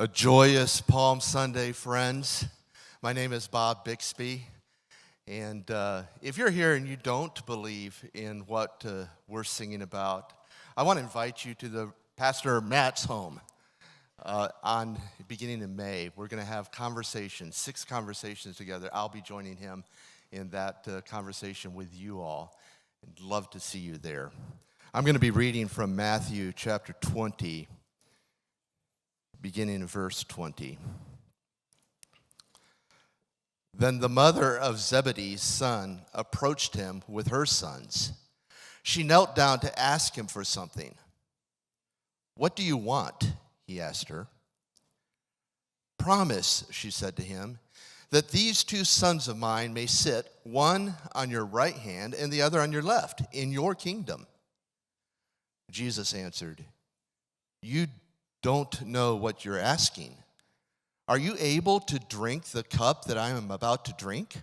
A joyous Palm Sunday, friends. My name is Bob Bixby, and if you're here and you don't believe in what we're singing about, I want to invite you to the Pastor Matt's home on beginning in May. We're going to have conversations, 6 conversations together. I'll be joining him in that conversation with you all. I'd love to see you there. I'm going to be reading from Matthew chapter 20, beginning in verse 20. Then the mother of Zebedee's son approached him with her sons. She knelt down to ask him for something. "What do you want?" he asked her. "Promise," she said to him, "that these 2 sons of mine may sit, one on your right hand and the other on your left, in your kingdom." Jesus answered, "You don't know what you're asking. Are you able to drink the cup that I am about to drink?"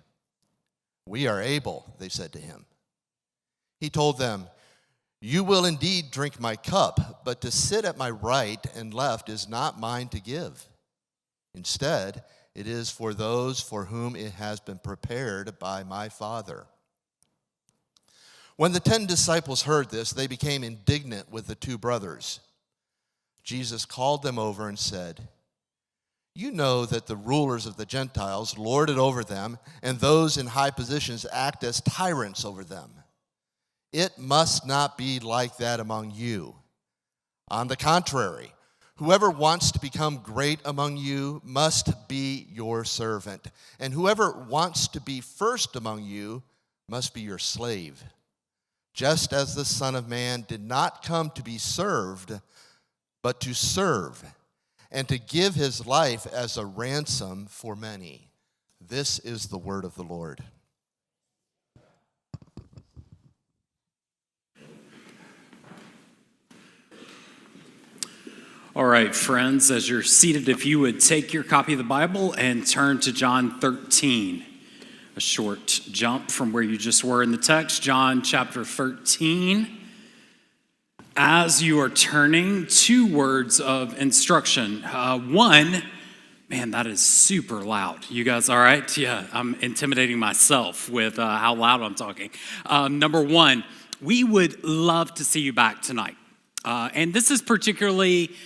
"We are able," they said to him. He told them, "You will indeed drink my cup, but to sit at my right and left is not mine to give. Instead, it is for those for whom it has been prepared by my Father." When the 10 disciples heard this, they became indignant with the 2 brothers. Jesus called them over and said, "You know that the rulers of the Gentiles lord it over them, and those in high positions act as tyrants over them. It must not be like that among you. On the contrary, whoever wants to become great among you must be your servant, and whoever wants to be first among you must be your slave. Just as the Son of Man did not come to be served, but to serve, and to give his life as a ransom for many." This is the word of the Lord. All right, friends, as you're seated, if you would take your copy of the Bible and turn to John 13. A short jump from where you just were in the text, John chapter 13. As you are turning, 2 words of instruction. One, man, that is super loud. You guys all right? Yeah, I'm intimidating myself with how loud I'm talking. Number 1, we would love to see you back tonight. And this is particularly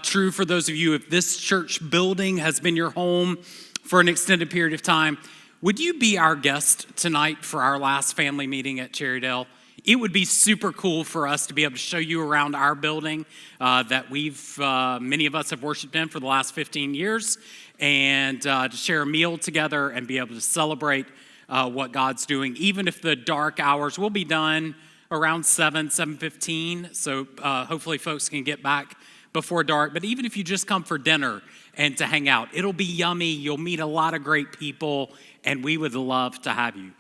true for those of you, if this church building has been your home for an extended period of time. Would you be our guest tonight for our last family meeting at Cherrydale? It would be super cool for us to be able to show you around our building that many of us have worshiped in for the last 15 years, and to share a meal together and be able to celebrate what God's doing. Even if the dark hours will be done around 7:15, so hopefully folks can get back before dark. But even if you just come for dinner and to hang out, it'll be yummy. You'll meet a lot of great people, and we would love to have you.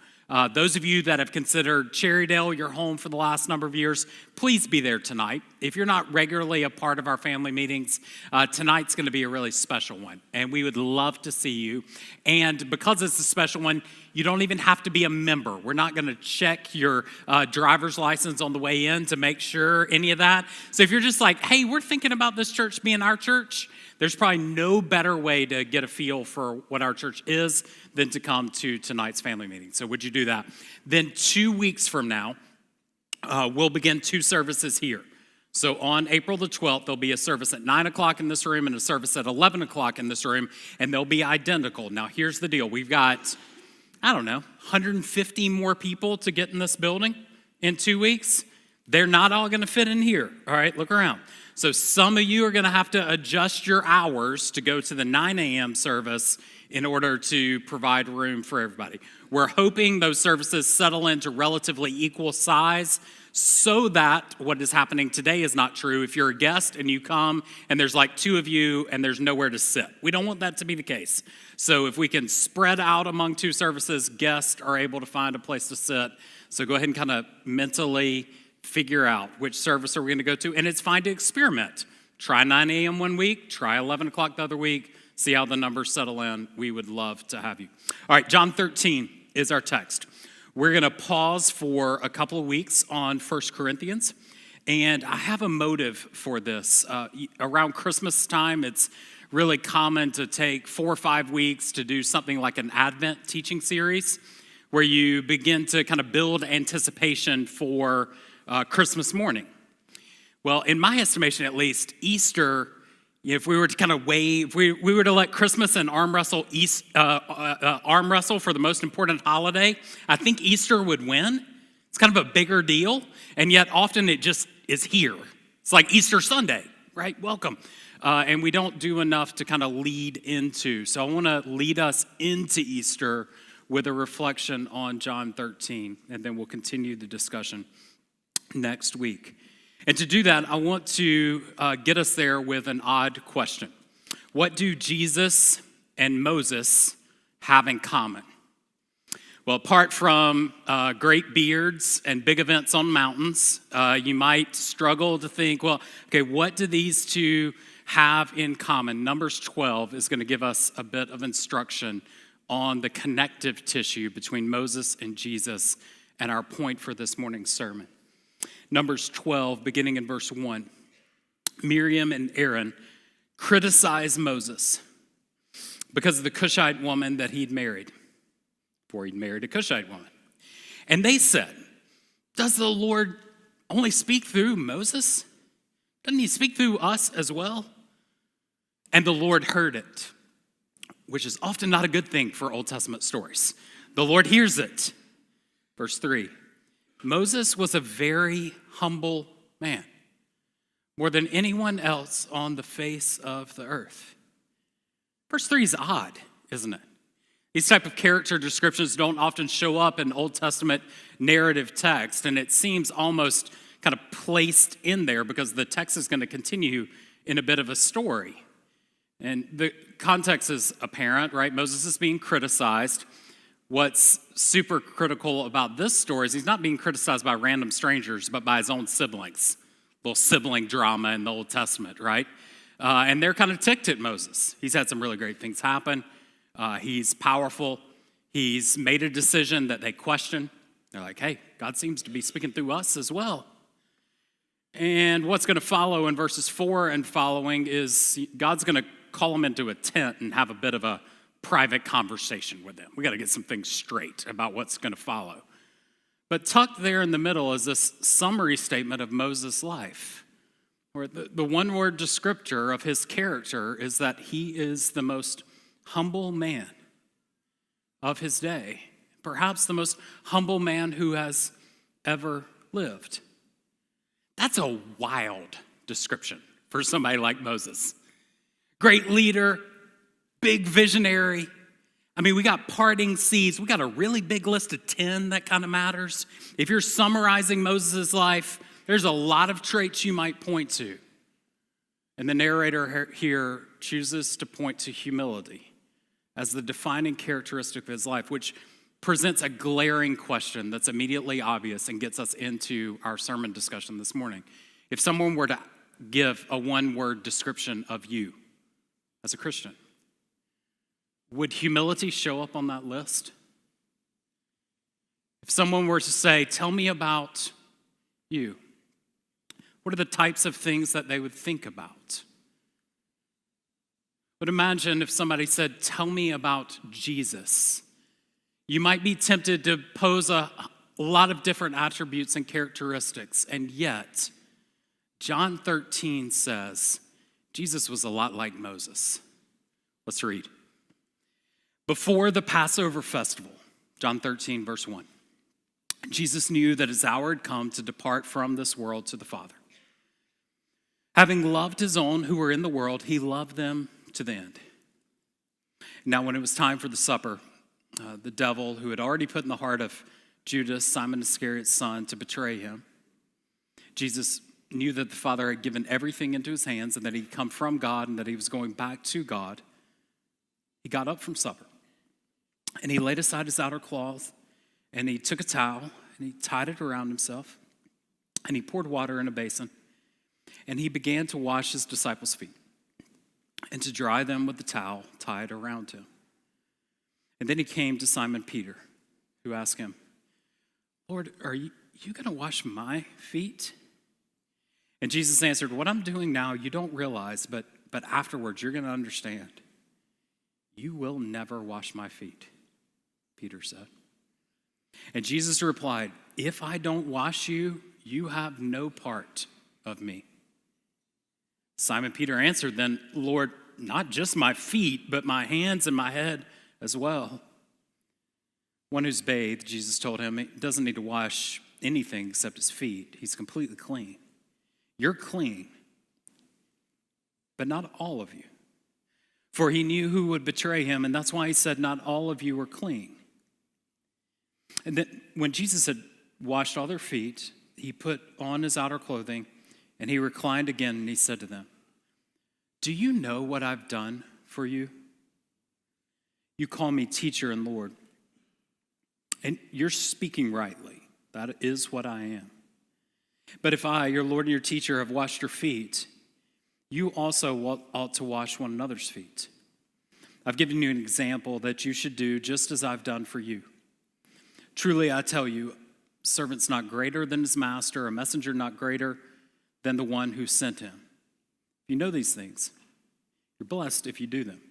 Those of you that have considered Cherrydale your home for the last number of years, please be there tonight. If you're not regularly a part of our family meetings, tonight's going to be a really special one, and we would love to see you. And because it's a special one, you don't even have to be a member. We're not going to check your driver's license on the way in to make sure any of that. So if you're just like, hey, we're thinking about this church being our church, there's probably no better way to get a feel for what our church is than to come to tonight's family meeting. So would you do that? Then 2 weeks from now, we'll begin 2 services here. So on April the 12th, there'll be a service at 9 o'clock in this room and a service at 11 o'clock in this room, and they'll be identical. Now, here's the deal. We've got, 150 more people to get in this building in 2 weeks. They're not all going to fit in here. All right, look around. So some of you are going to have to adjust your hours to go to the 9 a.m. service in order to provide room for everybody. We're hoping those services settle into relatively equal size so that what is happening today is not true. If you're a guest and you come and there's like 2 of you and there's nowhere to sit, we don't want that to be the case. So if we can spread out among 2 services, guests are able to find a place to sit. So go ahead and kind of mentally figure out which service are we going to go to. And it's fine to experiment. Try 9 a.m. one week, try 11 o'clock the other week, see how the numbers settle in. We would love to have you. All right, John 13 is our text. We're going to pause for a couple of weeks on 1 Corinthians. And I have a motive for this. Around Christmas time, it's really common to take 4 or 5 weeks to do something like an Advent teaching series where you begin to kind of build anticipation for Christmas morning. Well, in my estimation at least, Easter, if we were to kind of if we were to let Christmas and arm wrestle for the most important holiday, I think Easter would win. It's kind of a bigger deal, and yet often it just is here. It's like Easter Sunday, right? Welcome. And we don't do enough to kind of lead into. So I want to lead us into Easter with a reflection on John 13, and then we'll continue the discussion next week. And to do that, I want to get us there with an odd question. What do Jesus and Moses have in common? Well, apart from great beards and big events on mountains, you might struggle to think, well, okay, what do these two have in common? Numbers 12 is going to give us a bit of instruction on the connective tissue between Moses and Jesus and our point for this morning's sermon. Numbers 12, beginning in verse 1. Miriam and Aaron criticized Moses because of the Cushite woman that he'd married, before he'd married a Cushite woman. And they said, does the Lord only speak through Moses? Doesn't he speak through us as well? And the Lord heard it, which is often not a good thing for Old Testament stories. The Lord hears it. Verse 3, Moses was a very humble man, more than anyone else on the face of the earth. Verse 3 is odd, isn't it? These type of character descriptions don't often show up in Old Testament narrative text, and it seems almost kind of placed in there because the text is going to continue in a bit of a story. And the context is apparent, right? Moses is being criticized. What's super critical about this story is he's not being criticized by random strangers, but by his own siblings. Little sibling drama in the Old Testament, right? And they're kind of ticked at Moses. He's had some really great things happen. He's powerful. He's made a decision that they question. They're like, hey, God seems to be speaking through us as well. And what's going to follow in verses 4 and following is God's going to call them into a tent and have a bit of a private conversation with them. We got to get some things straight about what's going to follow. But tucked there in the middle is this summary statement of Moses' life, where the one-word descriptor of his character is that he is the most humble man of his day, perhaps the most humble man who has ever lived. That's a wild description for somebody like Moses. Great leader, big visionary. I mean, we got parting seas. We got a really big list of 10 that kind of matters. If you're summarizing Moses' life, there's a lot of traits you might point to. And the narrator here chooses to point to humility as the defining characteristic of his life, which presents a glaring question that's immediately obvious and gets us into our sermon discussion this morning. If someone were to give a one-word description of you as a Christian, would humility show up on that list? If someone were to say, tell me about you, what are the types of things that they would think about? But imagine if somebody said, tell me about Jesus. You might be tempted to pose a lot of different attributes and characteristics, and yet John 13 says Jesus was a lot like Moses. Let's read. Before the Passover festival, John 13, verse 1, Jesus knew that his hour had come to depart from this world to the Father. Having loved his own who were in the world, he loved them to the end. Now, when it was time for the supper, the devil, who had already put in the heart of Judas, Simon Iscariot's son, to betray him, Jesus knew that the Father had given everything into his hands and that he'd come from God and that he was going back to God. He got up from supper and he laid aside his outer cloth and he took a towel and he tied it around himself and he poured water in a basin and he began to wash his disciples' feet and to dry them with the towel tied around him. And then he came to Simon Peter, who asked him, Lord, are you going to wash my feet? And Jesus answered, what I'm doing now you don't realize, but afterwards you're going to understand. You will never wash my feet, Peter said. And Jesus replied, if I don't wash you, you have no part of me. Simon Peter answered then, Lord, not just my feet, but my hands and my head as well. One who's bathed, Jesus told him, he doesn't need to wash anything except his feet. He's completely clean. You're clean, but not all of you. For he knew who would betray him, and that's why he said, not all of you are clean. And then when Jesus had washed all their feet, he put on his outer clothing, and he reclined again, and he said to them, do you know what I've done for you? You call me teacher and Lord, and you're speaking rightly. That is what I am. But if I, your Lord and your teacher, have washed your feet, you also ought to wash one another's feet. I've given you an example that you should do just as I've done for you. Truly, I tell you, a servant's not greater than his master, a messenger not greater than the one who sent him. If you know these things, you're blessed if you do them.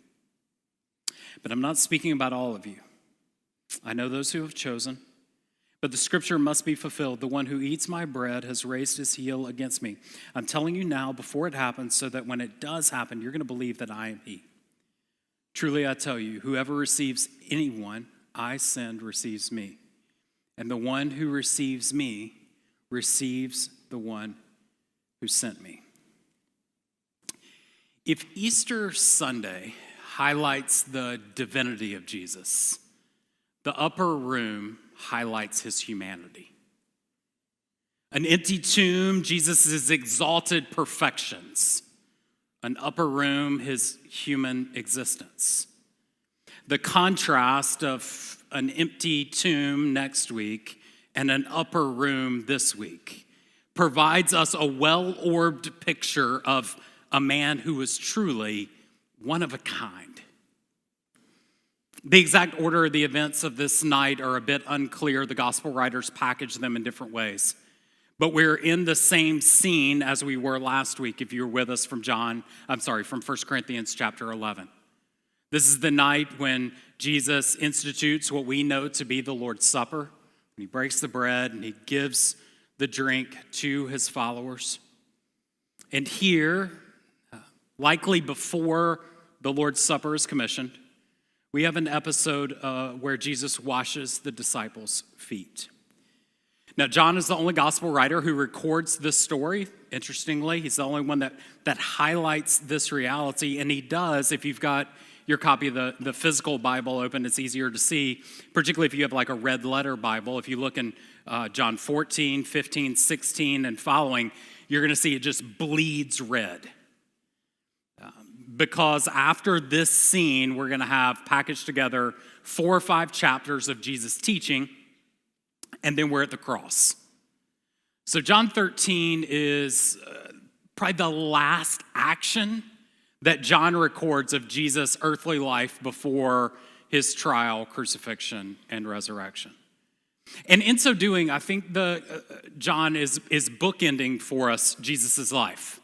But I'm not speaking about all of you. I know those who have chosen, but the scripture must be fulfilled. The one who eats my bread has raised his heel against me. I'm telling you now before it happens so that when it does happen, you're going to believe that I am he. Truly, I tell you, whoever receives anyone I send receives me. And the one who receives me receives the one who sent me. If Easter Sunday highlights the divinity of Jesus, the upper room highlights his humanity. An empty tomb, Jesus' exalted perfections. An upper room, his human existence. The contrast of an empty tomb next week and an upper room this week provides us a well-orbed picture of a man who was truly one of a kind. The exact order of the events of this night are a bit unclear. The gospel writers package them in different ways. But we're in the same scene as we were last week, if you were with us from 1 Corinthians chapter 11. This is the night when Jesus institutes what we know to be the Lord's Supper. He breaks the bread and he gives the drink to his followers. And here, likely before the Lord's Supper is commissioned, we have an episode where Jesus washes the disciples' feet. Now, John is the only gospel writer who records this story. Interestingly, he's the only one that highlights this reality. And he does, if you've got your copy of the physical Bible open, it's easier to see, particularly if you have like a red letter Bible. If you look in John 14, 15, 16, and following, you're going to see it just bleeds red. Because after this scene, we're going to have packaged together 4 or 5 chapters of Jesus' teaching, and then we're at the cross. So John 13 is probably the last action that John records of Jesus' earthly life before his trial, crucifixion, and resurrection. And in so doing, I think John is bookending for us Jesus' life.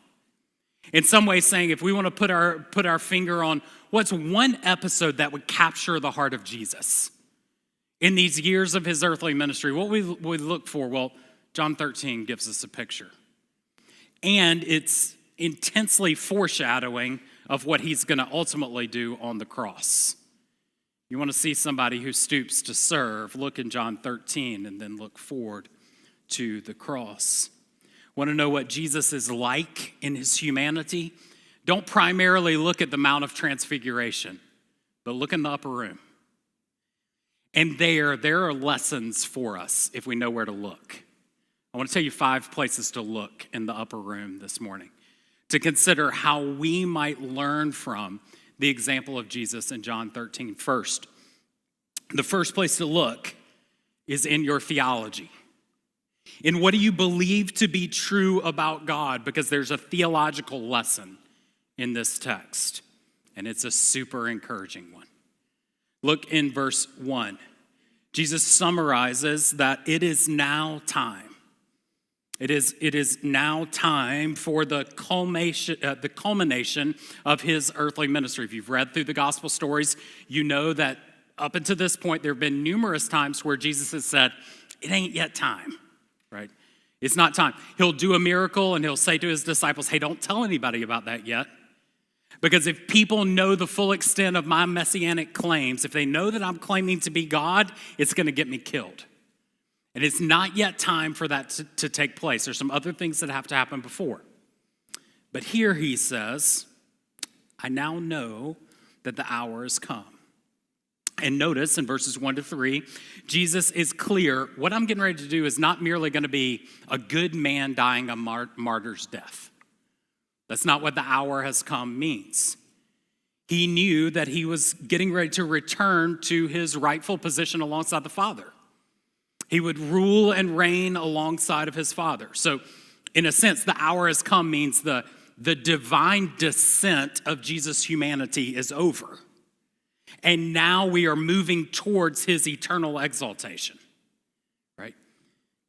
In some ways saying, if we want to put our finger on what's one episode that would capture the heart of Jesus in these years of his earthly ministry, what we look for, well, John 13 gives us a picture. And it's intensely foreshadowing of what he's going to ultimately do on the cross. You want to see somebody who stoops to serve, look in John 13 and then look forward to the cross. Want to know what Jesus is like in his humanity? Don't primarily look at the Mount of Transfiguration, but look in the upper room. And there are lessons for us if we know where to look. I want to tell you 5 places to look in the upper room this morning to consider how we might learn from the example of Jesus in John 13. First, the first place to look is in your theology. In what do you believe to be true about God? Because there's a theological lesson in this text, and it's a super encouraging one. Look in verse 1. Jesus summarizes that it is now time. It is now time for the culmination of his earthly ministry. If you've read through the gospel stories, you know that up until this point, there have been numerous times where Jesus has said, it ain't yet time, right? It's not time. He'll do a miracle and he'll say to his disciples, hey, don't tell anybody about that yet. Because if people know the full extent of my messianic claims, if they know that I'm claiming to be God, it's going to get me killed. And it's not yet time for that to take place. There's some other things that have to happen before. But here he says, I now know that the hour has come. And notice in verses 1-3, Jesus is clear. What I'm getting ready to do is not merely going to be a good man dying a martyr's death. That's not what the hour has come means. He knew that he was getting ready to return to his rightful position alongside the Father. He would rule and reign alongside of his Father. So in a sense, the hour has come means the divine descent of Jesus' humanity is over. And now we are moving towards his eternal exaltation, right?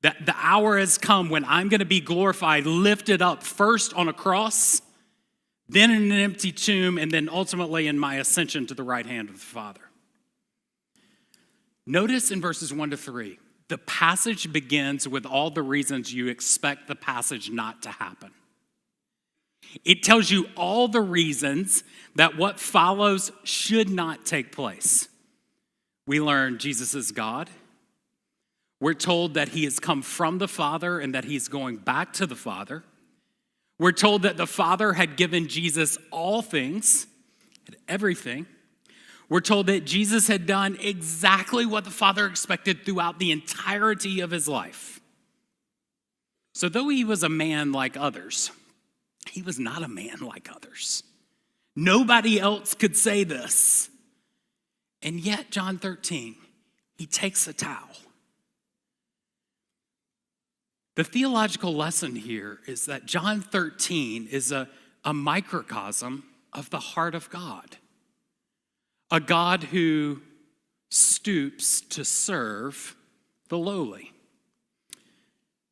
That the hour has come when I'm going to be glorified, lifted up first on a cross, then in an empty tomb, and then ultimately in my ascension to the right hand of the Father. Notice in verses 1-3, the passage begins with all the reasons you expect the passage not to happen. It tells you all the reasons that what follows should not take place. We learn Jesus is God. We're told that he has come from the Father and that he's going back to the Father. We're told that the Father had given Jesus all things, everything. We're told that Jesus had done exactly what the Father expected throughout the entirety of his life. So though he was a man like others, he was not a man like others. Nobody else could say this. And yet, John 13, he takes a towel. The theological lesson here is that John 13 is a microcosm of the heart of God. A God who stoops to serve the lowly.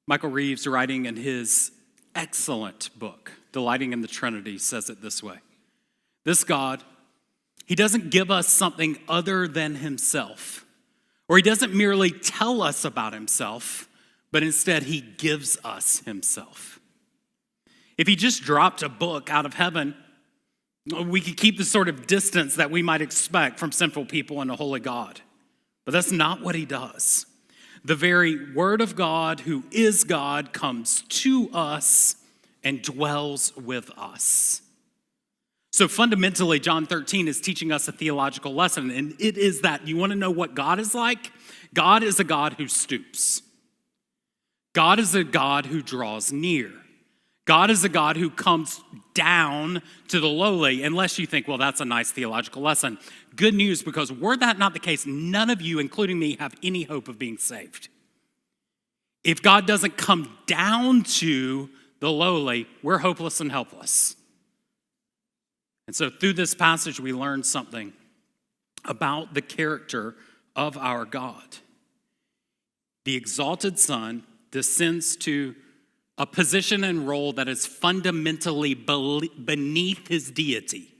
Michael Reeves, writing in his excellent book, Delighting in the Trinity, says it this way. This God, he doesn't give us something other than himself, or he doesn't merely tell us about himself, but instead he gives us himself. If he just dropped a book out of heaven, we could keep the sort of distance that we might expect from sinful people and a holy God. But that's not what he does. The very word of God, who is God, comes to us and dwells with us. So fundamentally, John 13 is teaching us a theological lesson, and it is that you want to know what God is like? God is a God who stoops. God is a God who draws near. God is a God who comes down to the lowly, unless you think, well, that's a nice theological lesson. Good news, because were that not the case, none of you, including me, have any hope of being saved. If God doesn't come down to the lowly, we're hopeless and helpless. And so through this passage, we learn something about the character of our God. The exalted Son descends to a position and role that is fundamentally beneath his deity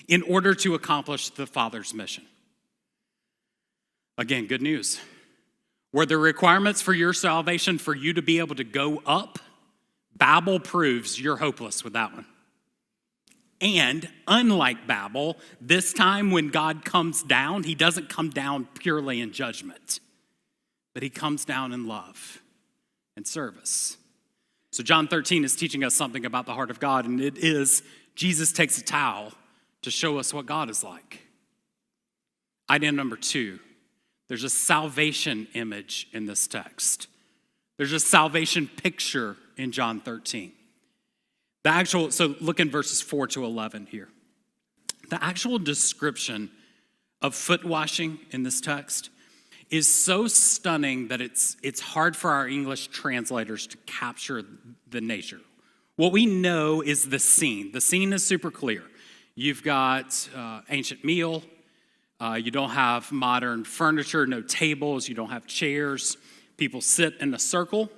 in order to accomplish the Father's mission. Again, good news. Were the requirements for your salvation for you to be able to go up? Babel proves you're hopeless with that one. And unlike Babel, this time when God comes down, he doesn't come down purely in judgment, but he comes down in love and service. So John 13 is teaching us something about the heart of God, and it is Jesus takes a towel to show us what God is like. Idea number 2, there's a salvation image in this text. There's a salvation picture in John 13. So look in verses 4-11 here. The actual description of foot washing in this text is so stunning that it's hard for our English translators to capture the nature. What we know is the scene. The scene is super clear. You've got ancient meal. You don't have modern furniture, no tables. You don't have chairs. People sit in a circle.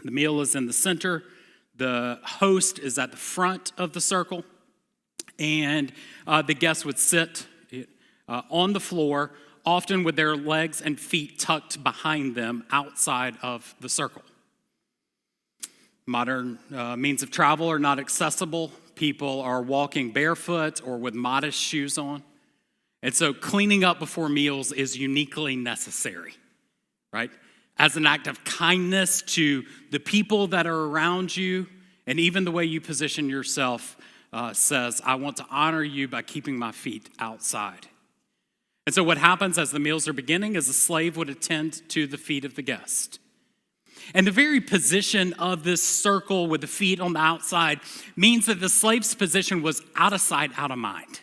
The meal is in the center. The host is at the front of the circle. And the guests would sit on the floor, often with their legs and feet tucked behind them outside of the circle. Modern means of travel are not accessible. People are walking barefoot or with modest shoes on. And so cleaning up before meals is uniquely necessary, right? As an act of kindness to the people that are around you, and even the way you position yourself says, I want to honor you by keeping my feet outside. And so what happens as the meals are beginning is a slave would attend to the feet of the guest. And the very position of this circle with the feet on the outside means that the slave's position was out of sight, out of mind.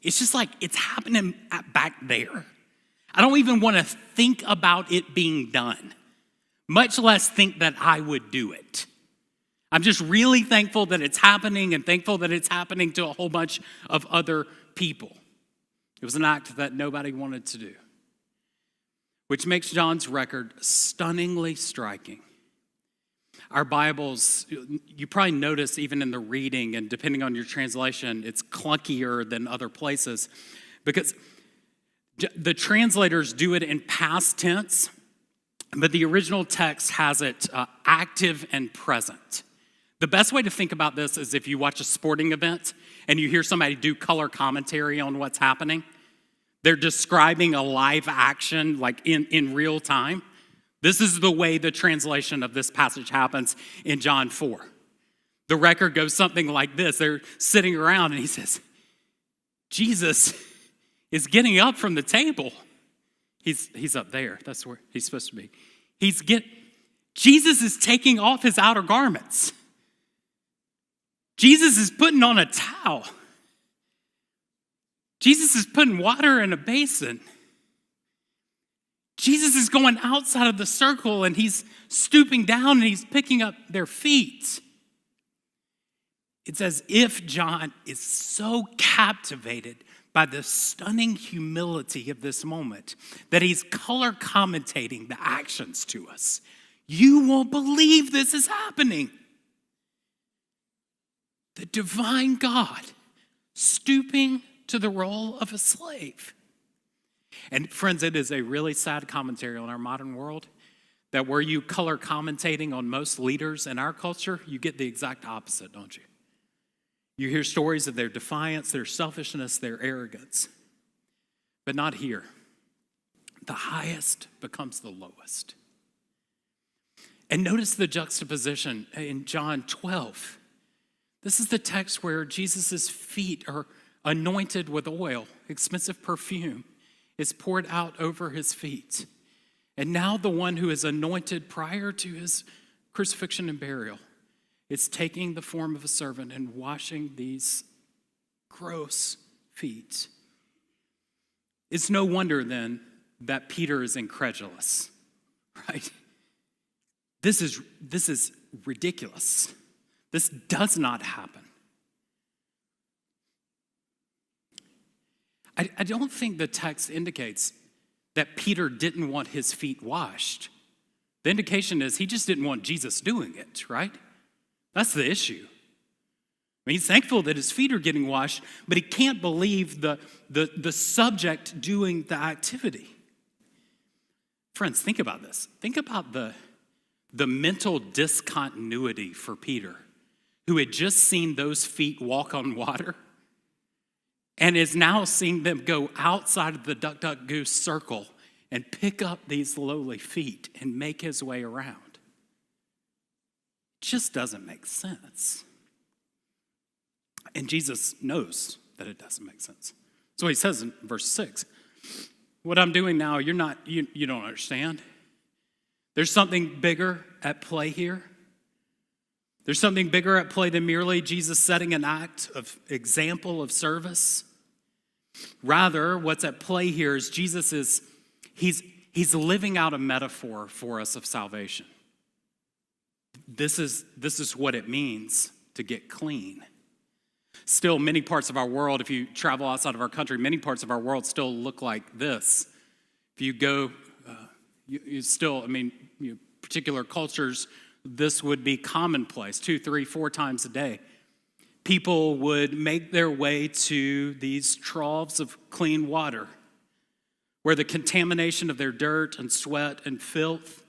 It's just like it's happening back there. I don't even want to think about it being done, much less think that I would do it. I'm just really thankful that it's happening and thankful that it's happening to a whole bunch of other people. It was an act that nobody wanted to do, which makes John's record stunningly striking. Our Bibles, you probably notice even in the reading, and depending on your translation, it's clunkier than other places because the translators do it in past tense, but the original text has it active and present. The best way to think about this is if you watch a sporting event and you hear somebody do color commentary on what's happening. They're describing a live action like in real time. This is the way the translation of this passage happens in John 4. The record goes something like this. They're sitting around and he says, Jesus is getting up from the table. He's up there. That's where he's supposed to be. Jesus is taking off his outer garments. Jesus is putting on a towel. Jesus is putting water in a basin. Jesus is going outside of the circle and he's stooping down and he's picking up their feet. It's as if John is so captivated by the stunning humility of this moment that he's color commentating the actions to us. You won't believe this is happening. The divine God stooping to the role of a slave. And friends, it is a really sad commentary on our modern world that where you color commentating on most leaders in our culture, you get the exact opposite, don't you? You hear stories of their defiance, their selfishness, their arrogance. But not here. The highest becomes the lowest. And notice the juxtaposition in John 12. This is the text where Jesus' feet are anointed with oil, expensive perfume is poured out over his feet. And now the one who is anointed prior to his crucifixion and burial is taking the form of a servant and washing these gross feet. It's no wonder then that Peter is incredulous, right? This is ridiculous. This does not happen. I don't think the text indicates that Peter didn't want his feet washed. The indication is he just didn't want Jesus doing it, right? That's the issue. I mean, he's thankful that his feet are getting washed, but he can't believe the subject doing the activity. Friends, think about this. Think about the mental discontinuity for Peter, who had just seen those feet walk on water and is now seeing them go outside of the duck, duck, goose circle and pick up these lowly feet and make his way around. It just doesn't make sense. And Jesus knows that it doesn't make sense. So he says in verse 6, what I'm doing now, you don't understand. There's something bigger at play here. There's something bigger at play than merely Jesus setting an act of example of service. Rather, what's at play here is he's living out a metaphor for us of salvation. This is what it means to get clean. Still, many parts of our world, if you travel outside of our country, many parts of our world still look like this. If you go, particular cultures this would be commonplace 2, 3, 4 times a day. People would make their way to these troughs of clean water where the contamination of their dirt and sweat and filth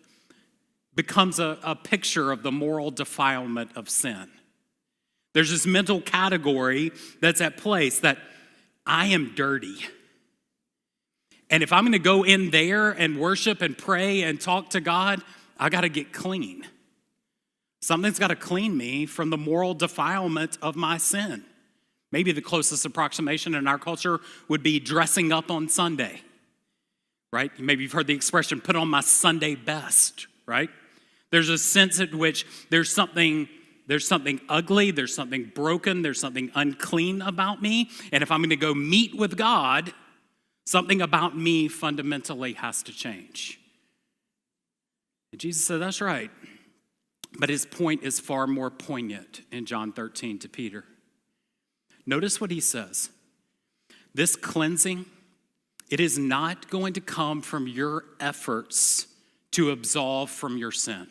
becomes a picture of the moral defilement of sin. There's this mental category that's at place that I am dirty. And if I'm going to go in there and worship and pray and talk to God, I got to get clean. Something's got to clean me from the moral defilement of my sin. Maybe the closest approximation in our culture would be dressing up on Sunday, right? Maybe you've heard the expression, put on my Sunday best, right? There's a sense in which there's something ugly, there's something broken, there's something unclean about me. And if I'm going to go meet with God, something about me fundamentally has to change. And Jesus said, that's right. But his point is far more poignant in John 13 to Peter. Notice what he says. This cleansing, it is not going to come from your efforts to absolve from your sin.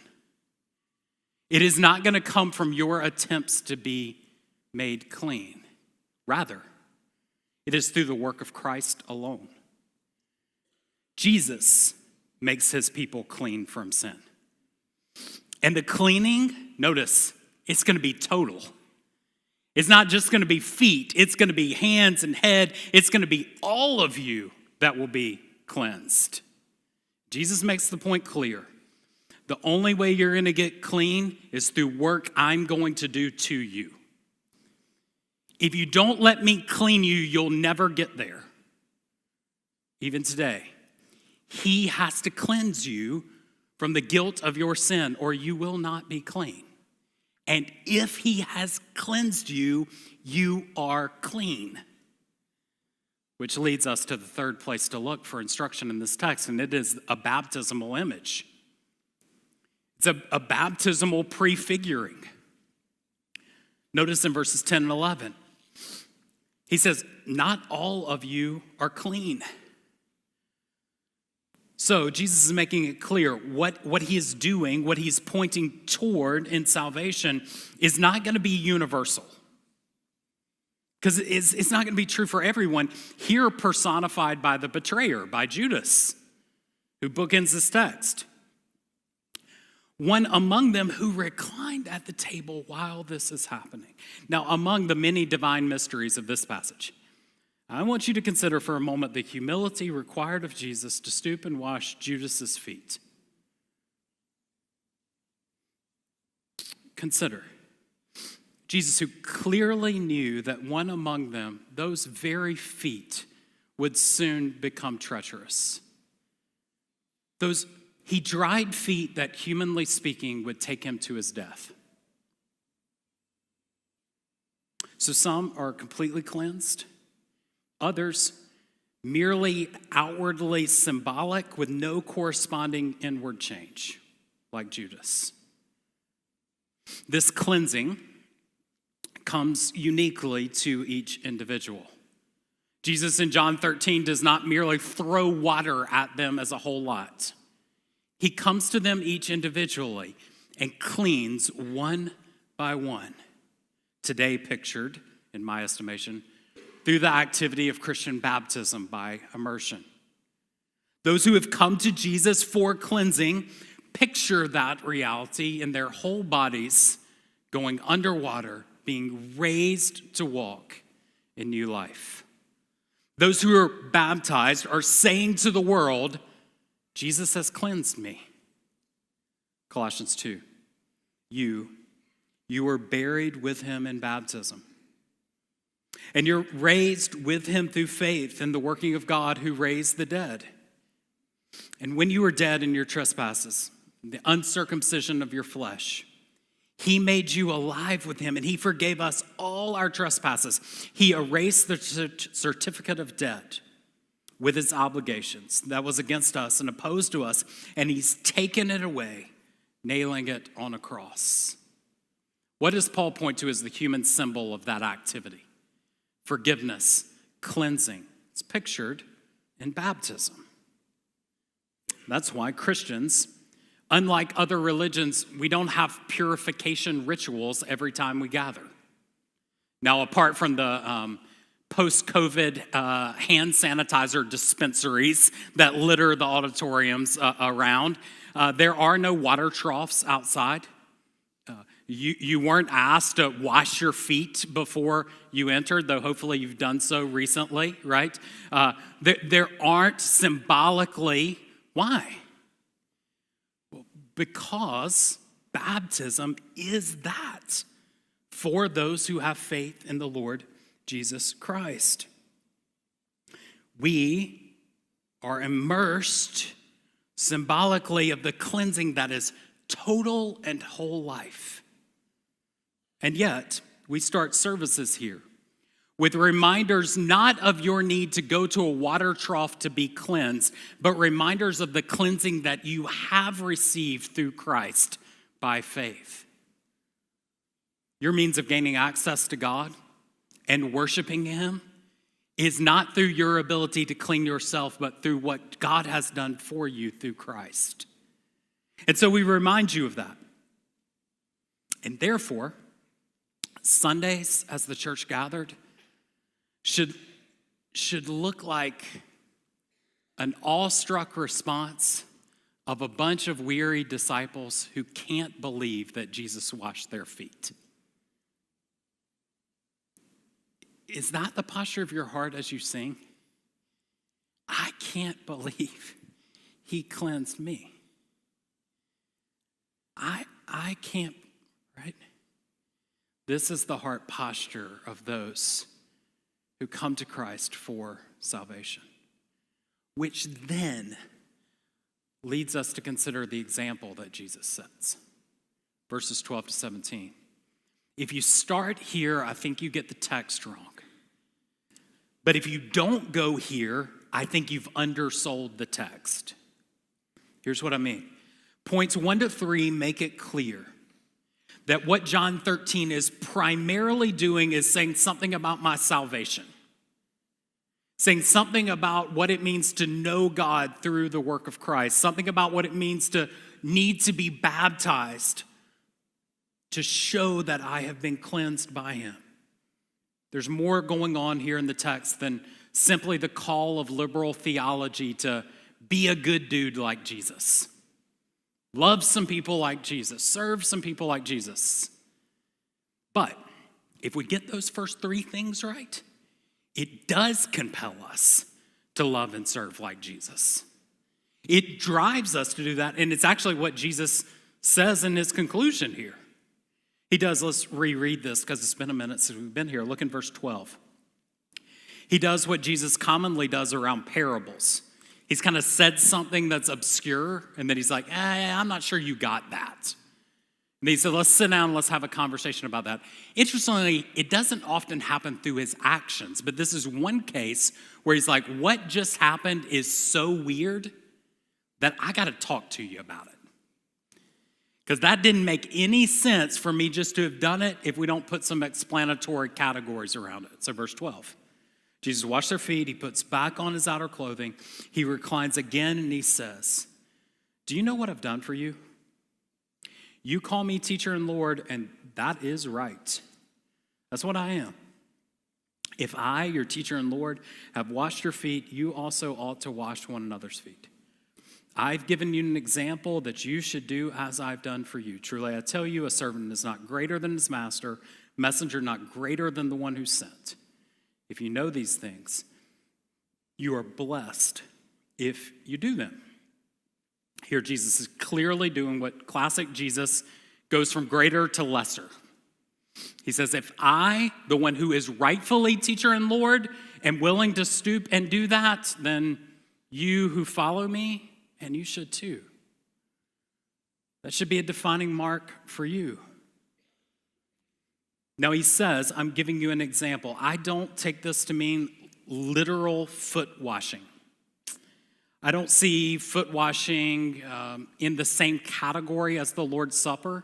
It is not going to come from your attempts to be made clean. Rather, it is through the work of Christ alone. Jesus makes his people clean from sin. And the cleaning, notice, it's going to be total. It's not just going to be feet. It's going to be hands and head. It's going to be all of you that will be cleansed. Jesus makes the point clear. The only way you're going to get clean is through work I'm going to do to you. If you don't let me clean you, you'll never get there. Even today, he has to cleanse you from the guilt of your sin, or you will not be clean. And if he has cleansed you, you are clean. Which leads us to the third place to look for instruction in this text, and it is a baptismal image. It's a baptismal prefiguring. Notice in verses 10 and 11, he says, not all of you are clean. So Jesus is making it clear what he is doing, what he's pointing toward in salvation is not going to be universal. Because it's not going to be true for everyone. Here personified by the betrayer, by Judas, who bookends this text. One among them who reclined at the table while this is happening. Now, among the many divine mysteries of this passage, I want you to consider for a moment the humility required of Jesus to stoop and wash Judas's feet. Consider Jesus, who clearly knew that one among them, those very feet, would soon become treacherous. He dried feet that, humanly speaking, would take him to his death. So some are completely cleansed. Others, merely outwardly symbolic with no corresponding inward change, like Judas. This cleansing comes uniquely to each individual. Jesus in John 13 does not merely throw water at them as a whole lot. He comes to them each individually and cleans one by one. Today pictured, in my estimation, through the activity of Christian baptism by immersion. Those who have come to Jesus for cleansing picture that reality in their whole bodies going underwater, being raised to walk in new life. Those who are baptized are saying to the world, Jesus has cleansed me. Colossians 2, you were buried with him in baptism. And you're raised with him through faith in the working of God who raised the dead. And when you were dead in your trespasses, the uncircumcision of your flesh, he made you alive with him, and he forgave us all our trespasses. He erased the certificate of debt with its obligations that was against us and opposed to us, and he's taken it away, nailing it on a cross. What does Paul point to as the human symbol of that activity? Forgiveness, cleansing. It's pictured in baptism. That's why Christians Unlike other religions, we don't have purification rituals every time we gather. Now, apart from the post-COVID hand sanitizer dispensaries that litter the auditoriums around, there are no water troughs outside. You weren't asked to wash your feet before you entered, though hopefully you've done so recently, right? There aren't symbolically. Why? Well, because baptism is that for those who have faith in the Lord Jesus Christ. We are immersed symbolically of the cleansing that is total and whole life. And yet, we start services here with reminders not of your need to go to a water trough to be cleansed, but reminders of the cleansing that you have received through Christ by faith. Your means of gaining access to God and worshiping Him is not through your ability to clean yourself, but through what God has done for you through Christ. And so we remind you of that. And therefore, Sundays, as the church gathered, should look like an awestruck response of a bunch of weary disciples who can't believe that Jesus washed their feet. Is that the posture of your heart as you sing? I can't believe He cleansed me. I can't, right? This is the heart posture of those who come to Christ for salvation, which then leads us to consider the example that Jesus sets. Verses 12 to 17. If you start here, I think you get the text wrong. But if you don't go here, I think you've undersold the text. Here's what I mean. Points 1 to 3 make it clear that what John 13 is primarily doing is saying something about my salvation. Saying something about what it means to know God through the work of Christ. Something about what it means to need to be baptized to show that I have been cleansed by Him. There's more going on here in the text than simply the call of liberal theology to be a good dude like Jesus. Love some people like Jesus. Serve some people like Jesus. But if we get those first 3 things right, it does compel us to love and serve like Jesus. It drives us to do that, and it's actually what Jesus says in His conclusion here. He does, let's reread this because it's been a minute since we've been here. Look in verse 12. He does what Jesus commonly does around parables. He's kind of said something that's obscure, and then he's like, I'm not sure you got that. And he said, let's sit down, let's have a conversation about that. Interestingly, it doesn't often happen through his actions, but this is one case where he's like, what just happened is so weird that I got to talk to you about it. Because that didn't make any sense for me just to have done it if we don't put some explanatory categories around it. So verse 12. Jesus washed their feet. He puts back on his outer clothing. He reclines again and he says, do you know what I've done for you? You call me teacher and Lord, and that is right. That's what I am. If I, your teacher and Lord, have washed your feet, you also ought to wash one another's feet. I've given you an example that you should do as I've done for you. Truly, I tell you, a servant is not greater than his master, messenger not greater than the one who sent. If you know these things, you are blessed if you do them. Here, Jesus is clearly doing what classic Jesus goes from greater to lesser. He says, if I, the one who is rightfully teacher and Lord, am willing to stoop and do that, then you who follow me, and you should too. That should be a defining mark for you. Now he says, I'm giving you an example. I don't take this to mean literal foot washing. I don't see foot washing in the same category as the Lord's Supper.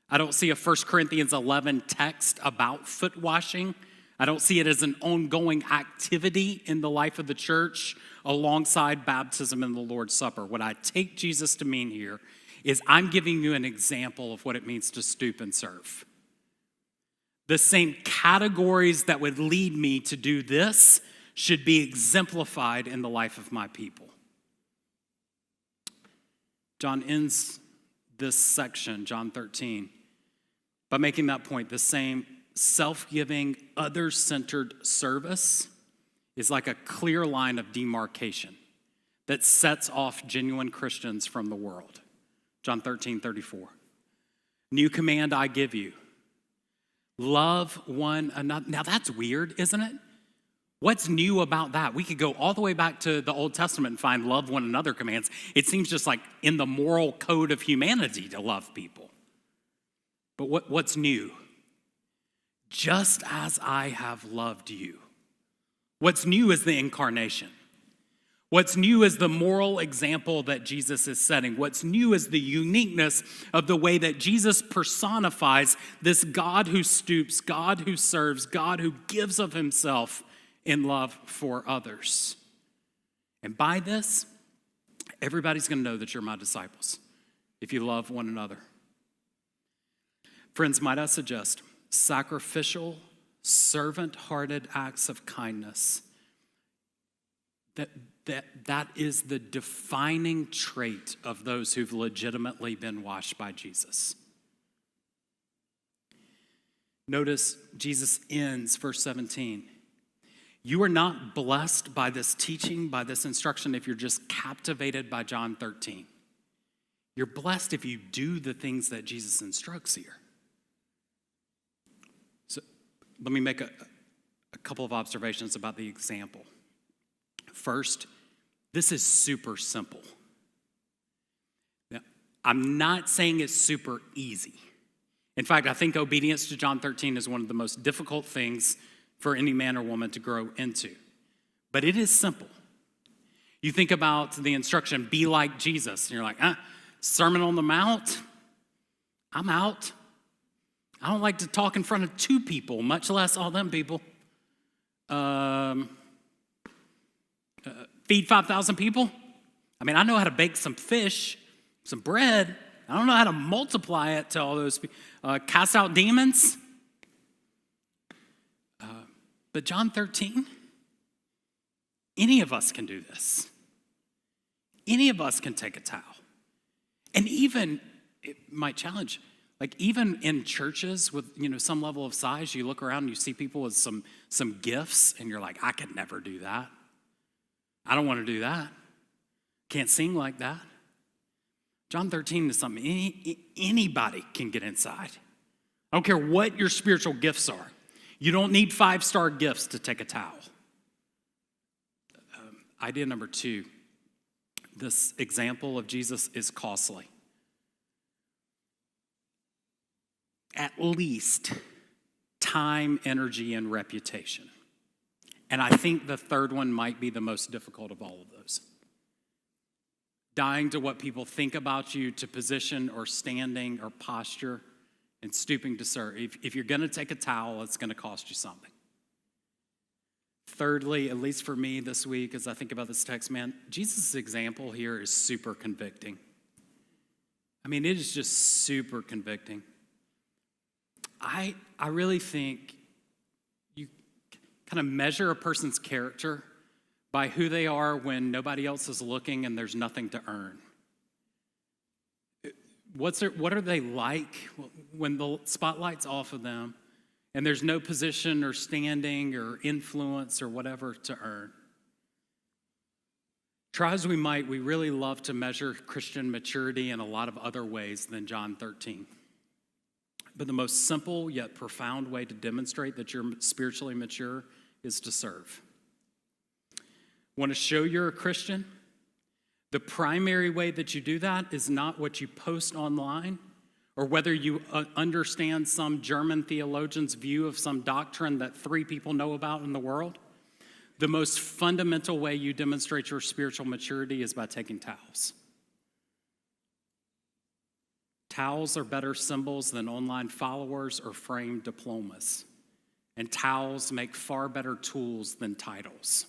I don't see a 1 Corinthians 11 text about foot washing. I don't see it as an ongoing activity in the life of the church alongside baptism and the Lord's Supper. What I take Jesus to mean here is I'm giving you an example of what it means to stoop and serve. The same categories that would lead me to do this should be exemplified in the life of my people. John ends this section, John 13, by making that point. The same self-giving, other-centered service is like a clear line of demarcation that sets off genuine Christians from the world. John 13:34. New command I give you. Love one another. Now that's weird, isn't it? What's new about that? We could go all the way back to the Old Testament and find love one another commands. It seems just like in the moral code of humanity to love people. But what's new? Just as I have loved you. What's new is the incarnation. What's new is the moral example that Jesus is setting. What's new is the uniqueness of the way that Jesus personifies this God who stoops, God who serves, God who gives of himself in love for others. And by this, everybody's going to know that you're my disciples if you love one another. Friends, might I suggest sacrificial, servant-hearted acts of kindness that is the defining trait of those who've legitimately been washed by Jesus. Notice Jesus ends verse 17. You are not blessed by this teaching, by this instruction, if you're just captivated by John 13. You're blessed if you do the things that Jesus instructs here. So let me make a couple of observations about the example. First, this is super simple. Now, I'm not saying it's super easy. In fact, I think obedience to John 13 is one of the most difficult things for any man or woman to grow into. But it is simple. You think about the instruction, be like Jesus, and you're like, Sermon on the Mount? I'm out. I don't like to talk in front of two people, much less all them people. Feed 5,000 people? I mean, I know how to bake some fish, some bread. I don't know how to multiply it to all those people. Cast out demons? But John 13, any of us can do this. Any of us can take a towel. And even, it might challenge, like even in churches with, some level of size, you look around and you see people with some gifts and you're like, I could never do that. I don't want to do that. Can't sing like that. John 13 is something anybody can get inside. I don't care what your spiritual gifts are. You don't need 5-star gifts to take a towel. Idea number 2, this example of Jesus is costly. At least time, energy, and reputation. And I think the third one might be the most difficult of all of those. Dying to what people think about you, to position or standing or posture, and stooping to serve. If you're going to take a towel, it's going to cost you something. Thirdly, at least for me this week, as I think about this text, man, Jesus' example here is super convicting. I mean, it is just super convicting. I really think you kind of measure a person's character by who they are when nobody else is looking and there's nothing to earn. What are they like when the spotlight's off of them and there's no position or standing or influence or whatever to earn? Try as we might, we really love to measure Christian maturity in a lot of other ways than John 13. But the most simple yet profound way to demonstrate that you're spiritually mature is to serve. Want to show you're a Christian? The primary way that you do that is not what you post online or whether you understand some German theologian's view of some doctrine that 3 people know about in the world. The most fundamental way you demonstrate your spiritual maturity is by taking towels. Towels are better symbols than online followers or framed diplomas. And towels make far better tools than titles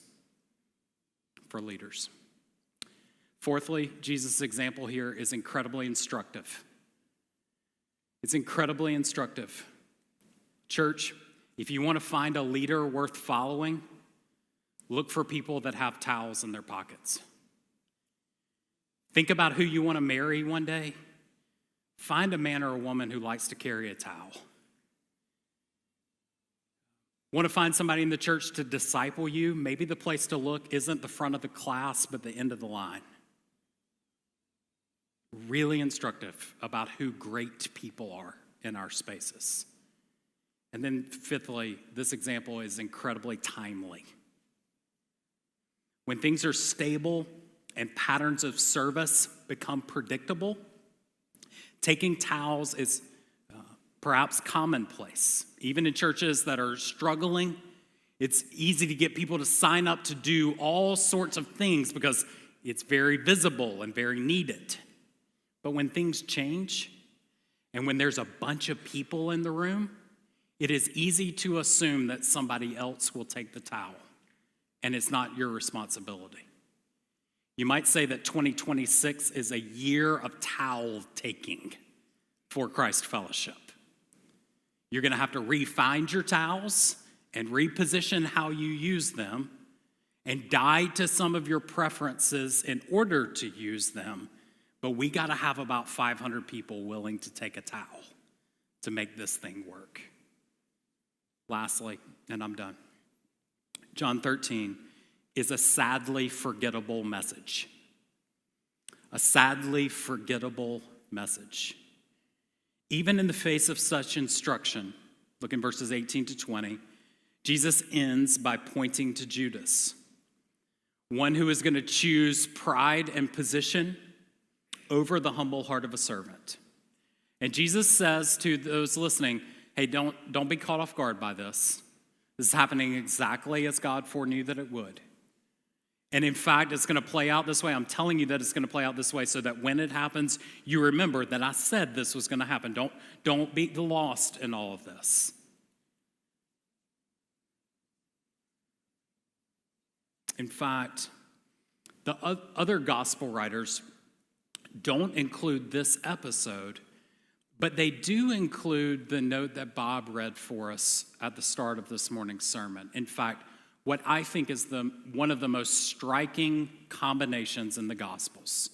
for leaders. Fourthly, Jesus' example here is incredibly instructive. It's incredibly instructive. Church, if you want to find a leader worth following, look for people that have towels in their pockets. Think about who you want to marry one day. Find a man or a woman who likes to carry a towel. Want to find somebody in the church to disciple you? Maybe the place to look isn't the front of the class, but the end of the line. Really instructive about who great people are in our spaces. And then fifthly, this example is incredibly timely. When things are stable and patterns of service become predictable, taking towels is perhaps commonplace. Even in churches that are struggling, it's easy to get people to sign up to do all sorts of things because it's very visible and very needed. But when things change, and when there's a bunch of people in the room, it is easy to assume that somebody else will take the towel, and it's not your responsibility. You might say that 2026 is a year of towel taking for Christ Fellowship. You're going to have to re-find your towels and reposition how you use them and die to some of your preferences in order to use them. But we got to have about 500 people willing to take a towel to make this thing work. Lastly, and I'm done, John 13 is a sadly forgettable message. A sadly forgettable message. Even in the face of such instruction, look in verses 18 to 20, Jesus ends by pointing to Judas, one who is going to choose pride and position over the humble heart of a servant. And Jesus says to those listening, hey, don't be caught off guard by this. This is happening exactly as God foreknew that it would. And in fact, it's going to play out this way. I'm telling you that it's going to play out this way so that when it happens, you remember that I said this was going to happen. Don't be lost in all of this. In fact, the other gospel writers don't include this episode, but they do include the note that Bob read for us at the start of this morning's sermon. In fact, what I think is one of the most striking combinations in the Gospels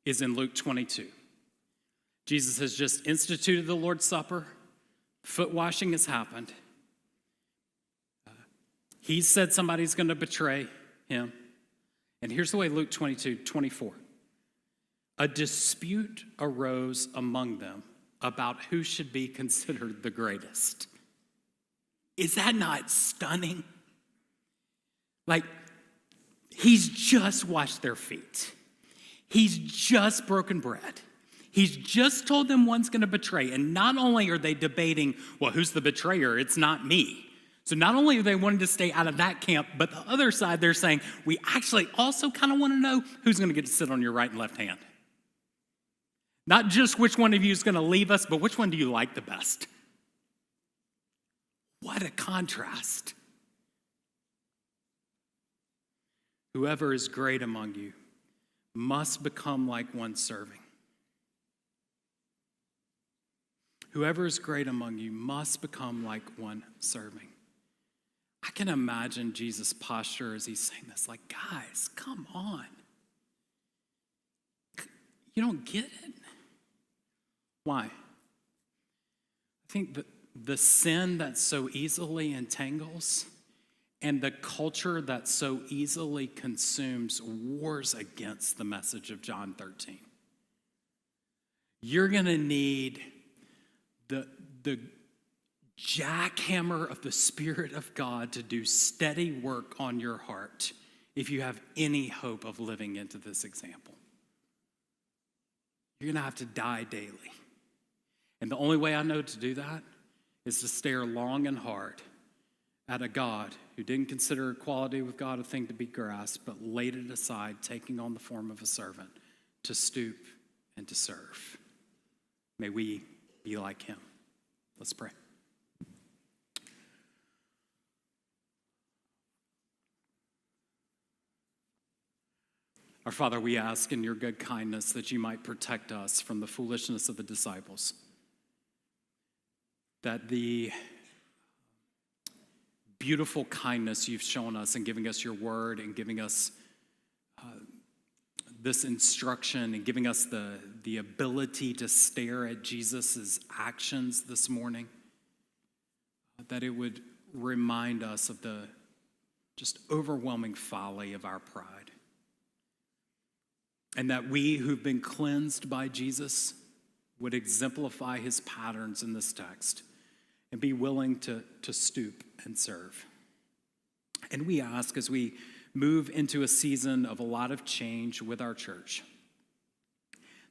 is in Luke 22. Jesus has just instituted the Lord's Supper. Foot washing has happened. He said somebody's going to betray him. And here's the way Luke 22:24. A dispute arose among them about who should be considered the greatest. Is that not stunning? Like, he's just washed their feet. He's just broken bread. He's just told them one's going to betray. And not only are they debating, well, who's the betrayer? It's not me. So not only are they wanting to stay out of that camp, but the other side, they're saying, we actually also kind of want to know who's going to get to sit on your right and left hand. Not just which one of you is going to leave us, but which one do you like the best? What a contrast. Whoever is great among you must become like one serving. Whoever is great among you must become like one serving. I can imagine Jesus' posture as he's saying this, like, guys, come on. You don't get it? Why? I think that the sin that so easily entangles and the culture that so easily consumes wars against the message of John 13. You're going to need the jackhammer of the Spirit of God to do steady work on your heart if you have any hope of living into this example. You're going to have to die daily. And the only way I know to do that is to stare long and hard at a God who didn't consider equality with God a thing to be grasped, but laid it aside, taking on the form of a servant to stoop and to serve. May we be like him. Let's pray. Our Father, we ask in your good kindness that you might protect us from the foolishness of the disciples, that the beautiful kindness you've shown us in giving us your word and giving us this instruction and giving us the ability to stare at Jesus' actions this morning, that it would remind us of the just overwhelming folly of our pride. And that we who've been cleansed by Jesus would exemplify his patterns in this text and be willing to stoop and serve. And we ask, as we move into a season of a lot of change with our church,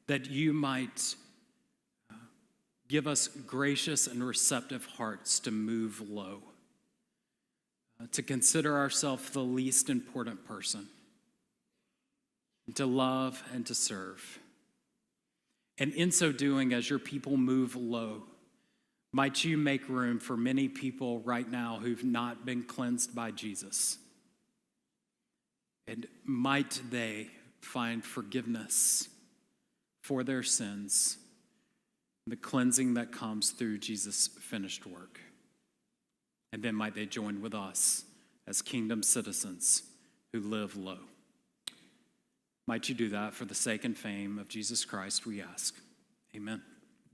that you might give us gracious and receptive hearts to move low, to consider ourselves the least important person, to love and to serve. And in so doing, as your people move low, might you make room for many people right now who've not been cleansed by Jesus. And might they find forgiveness for their sins, the cleansing that comes through Jesus' finished work. And then might they join with us as kingdom citizens who live low. Might you do that for the sake and fame of Jesus Christ, we ask. Amen.